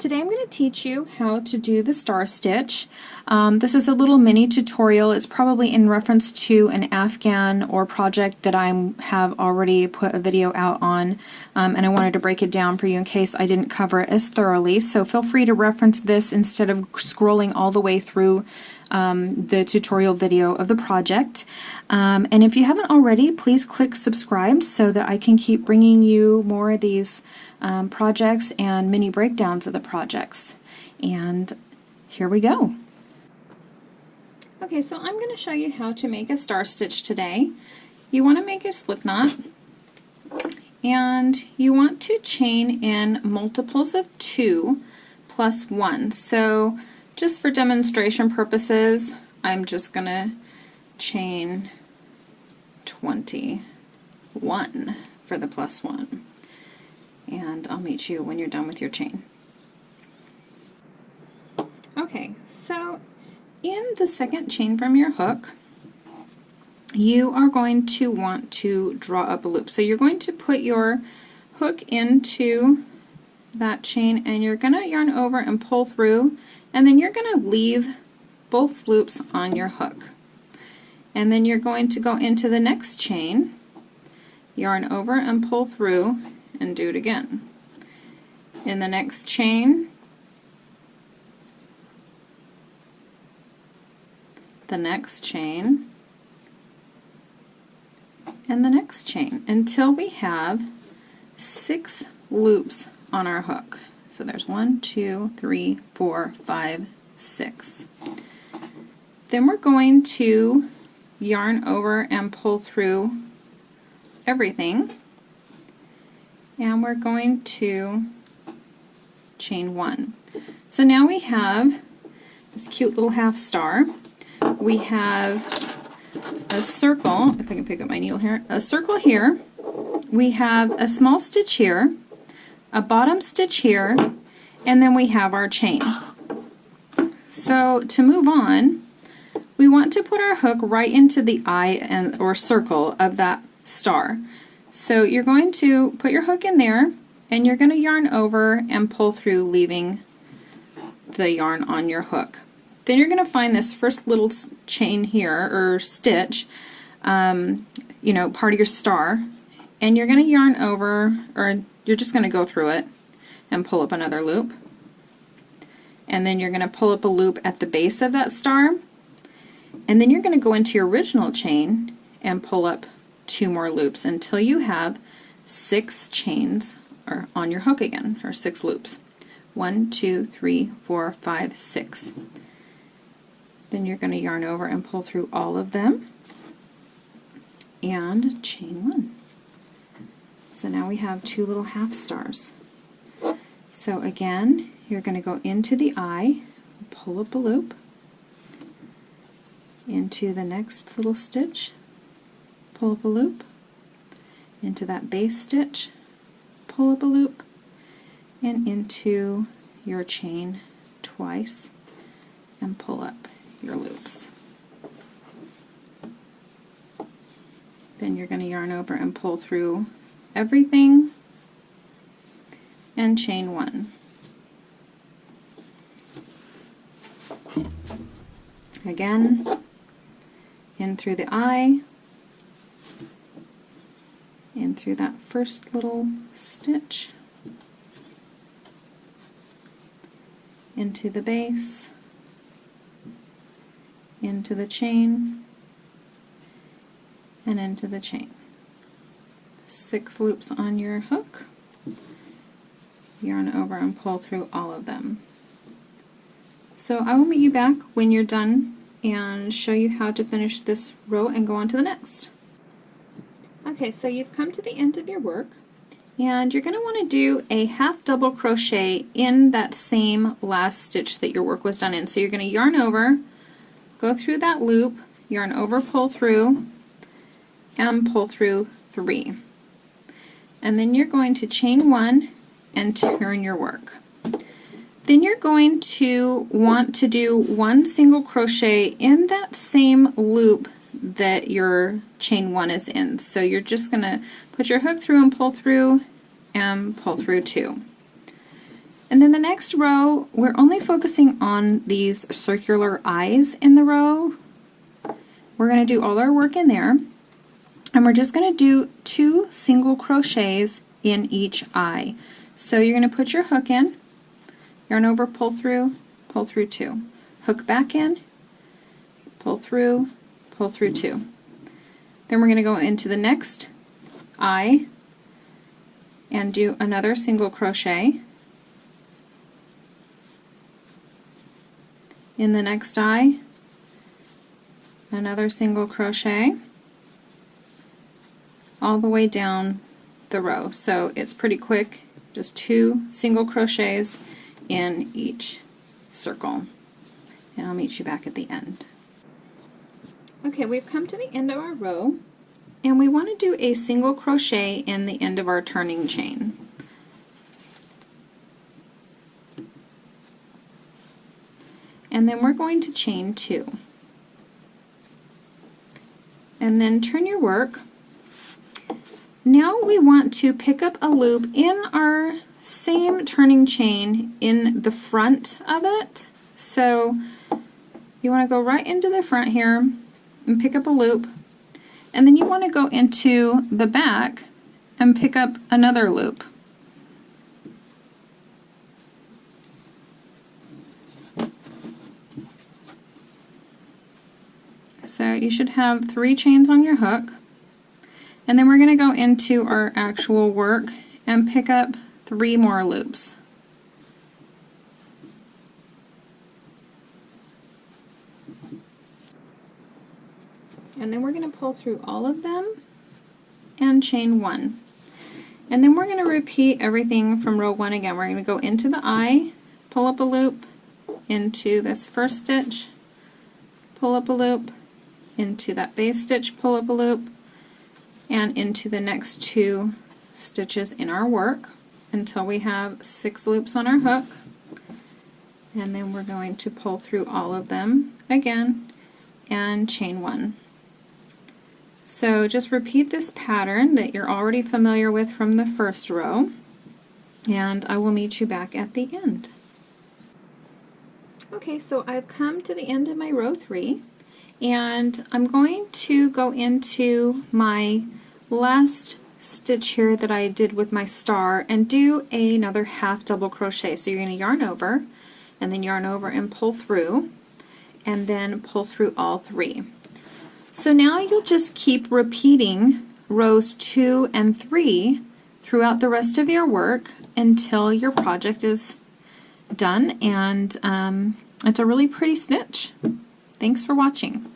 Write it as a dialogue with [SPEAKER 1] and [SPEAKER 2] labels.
[SPEAKER 1] Today I'm going to teach you how to do the star stitch. This is a little mini tutorial. It's probably in reference to an Afghan or project that I have already put a video out on, and I wanted to break it down for you in case I didn't cover it as thoroughly. So feel free to reference this instead of scrolling all the way through the tutorial video of the project. And if you haven't already, please click subscribe so that I can keep bringing you more of these projects and mini breakdowns of the projects. And here we go. Okay, so I'm going to show you how to make a star stitch today. You want to make a slip knot, and you want to chain in multiples of 2 plus 1. So just for demonstration purposes, I'm just going to chain 21 for the plus 1. And I'll meet you when you're done with your chain. Okay, so in the second chain from your hook, you are going to want to draw up a loop. So you're going to put your hook into that chain, and you're going to yarn over and pull through, and then you're going to leave both loops on your hook. And then you're going to go into the next chain, yarn over and pull through, and do it again. In the next chain, the next chain, and the next chain, until we have 6 loops on our hook. So there's 1, 2, 3, 4, 5, 6. Then we're going to yarn over and pull through everything, and we're going to chain 1. So now we have this cute little half star. We have a circle, if I can pick up my needle here, a circle here. We have a small stitch here, a bottom stitch here, and then we have our chain. So to move on, we want to put our hook right into the eye or circle of that star. So you're going to put your hook in there, and you're going to yarn over and pull through, leaving the yarn on your hook. Then you're going to find this first little chain here, or stitch, part of your star, and you're going to yarn over, or you're just going to go through it and pull up another loop. And then you're going to pull up a loop at the base of that star, and then you're going to go into your original chain and pull up 2 more loops until you have 6 chains on your hook again, or 6 loops. 1, 2, 3, 4, 5, 6. Then you're going to yarn over and pull through all of them and chain 1. So now we have 2 little half stars. So again, you're going to go into the eye, pull up a loop, into the next little stitch, pull up a loop, into that base stitch, pull up a loop, and into your chain twice and pull up your loops. Then you're going to yarn over and pull through everything and chain 1. Again, in through the eye, in through that first little stitch, into the base, into the chain, and into the chain. 6 loops on your hook, yarn over and pull through all of them. So I will meet you back when you're done and show you how to finish this row and go on to the next. Okay, so you've come to the end of your work, and you're going to want to do a half double crochet in that same last stitch that your work was done in. So you're going to yarn over, go through that loop, yarn over, pull through, and pull through 3. And then you're going to chain 1 and turn your work. Then you're going to want to do 1 single crochet in that same loop that your chain 1 is in. So you're just going to put your hook through and pull through 2. And then the next row, we're only focusing on these circular eyes in the row. We're going to do all our work in there, and we're just going to do 2 single crochets in each eye. So you're going to put your hook in, yarn over, pull through 2. Hook back in, pull through 2. Then we're going to go into the next eye and do another single crochet. In the next eye, another single crochet, all the way down the row. So it's pretty quick, just 2 single crochets in each circle. And I'll meet you back at the end. Okay, we've come to the end of our row, and we want to do a single crochet in the end of our turning chain. And then we're going to chain 2. And then turn your work. Now we want to pick up a loop in our same turning chain in the front of it. So you want to go right into the front here and pick up a loop, and then you want to go into the back and pick up another loop. So you should have 3 chains on your hook, and then we're going to go into our actual work and pick up 3 more loops. And then we're going to pull through all of them and chain 1. And then we're going to repeat everything from row 1 again. We're going to go into the eye, pull up a loop, into this first stitch, pull up a loop, into that base stitch, pull up a loop, and into the next 2 stitches in our work until we have 6 loops on our hook. And then we're going to pull through all of them again and chain 1. So just repeat this pattern that you're already familiar with from the first row, and I will meet you back at the end. Okay, so I've come to the end of my row 3, and I'm going to go into my last stitch here that I did with my star and do another half double crochet. So you're going to yarn over, and then yarn over and pull through, and then pull through all 3. So now you'll just keep repeating rows 2 and 3 throughout the rest of your work until your project is done, and it's a really pretty stitch. Thanks for watching.